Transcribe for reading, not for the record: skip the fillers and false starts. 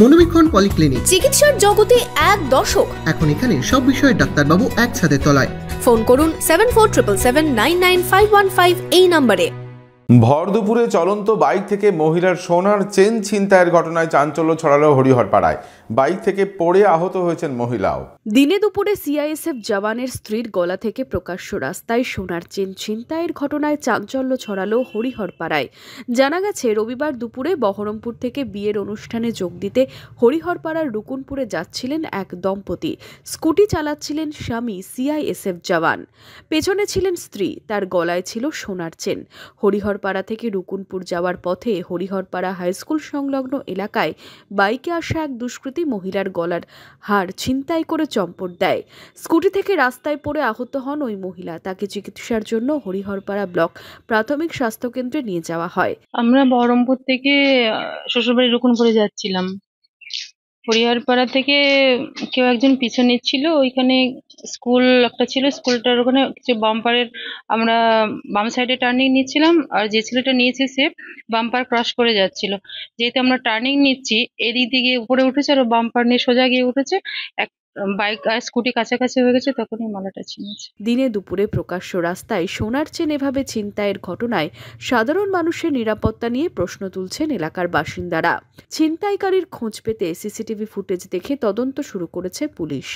মনোবীক্ষণ polyclinic, চিকিৎসার জগতে এক দশক। এখন এখানে সব বিষয়ে ডাক্তারবাবু একসাথে তলায়। ফোন করুন 7477999515 এই নম্বরে। ভর দুপুরে চলন্ত বাইক থেকে মহিলার সোনার চেন ছিনতাইয়ের ঘটনায় চাঞ্চল্য ছড়ালো হরিহরপাড়ায়। বাইক থেকে পড়ে আহত হয়েছেন মহিলাও। দিনে দুপুরে সিআইএসএফ জওয়ানের স্ত্রীর গলা থেকে প্রকাশ্য রাস্তায় সোনার চেন ছিনতাইয়ের ঘটনায় চাঞ্চল্য ছড়ালো হরিহরপাড়ায়। জানা গেছে, রবিবার দুপুরে বহরমপুর থেকে বিয়ের অনুষ্ঠানে যোগ দিতে হরিহরপাড়ার রুকুনপুরে যাচ্ছিলেন এক দম্পতি। স্কুটি চালাচ্ছিলেন স্বামী সিআইএসএফ জওয়ান, পেছনে ছিলেন স্ত্রী, তার গলায় ছিল সোনার চেন। হরিহরপাড়া থেকে রুকুনপুর যাওয়ার পথে হরিহরপাড়া হাইস্কুল সংলগ্ন এলাকায় বাইকে আসা এক দুষ্কৃতী মহিলার গলার হার ছিনতাই করে চম্পট দেয়। স্কুটি থেকে রাস্তায় পড়ে আহত হন ওই মহিলা। তাকে চিকিৎসার জন্য হরিহরপাড়া ব্লক প্রাথমিক স্বাস্থ্যকেন্দ্রে নিয়ে যাওয়া হয়। আমরা বহরমপুর থেকে শ্বশুরবাড়ি রুকুনপুরে যাচ্ছিলাম। হরিহরপাড়া থেকে কেউ একজন পিছু নিচ্ছিল। ওইখানে স্কুল একটা ছিল, স্কুলটার ওখানে কিছু বাম্পারের আমরা বাম সাইডে টার্নিং নিচ্ছিলাম, আর যে ছেলেটা নিয়েছে সে বাম্পার ক্রস করে যাচ্ছিল। যেহেতু আমরা টার্নিং নিচ্ছি, এদিক দিকে উপরে উঠেছে আর বাম্পার নিয়ে সোজা গিয়ে উঠেছে। এক বাইক আর স্কুটি কাছাকাছি হয়ে গেছে, তখনই মালাটা ছিনেছে। দিনে দুপুরে প্রকাশ্য রাস্তায় সোনার চেন এভাবে ছিনতাইয়ের ঘটনায় সাধারণ মানুষের নিরাপত্তা নিয়ে প্রশ্ন তুলছেন এলাকার বাসিন্দারা। ছিনতাইকারীর খোঁজ পেতে সিসিটিভি ফুটেজ দেখে তদন্ত শুরু করেছে পুলিশ।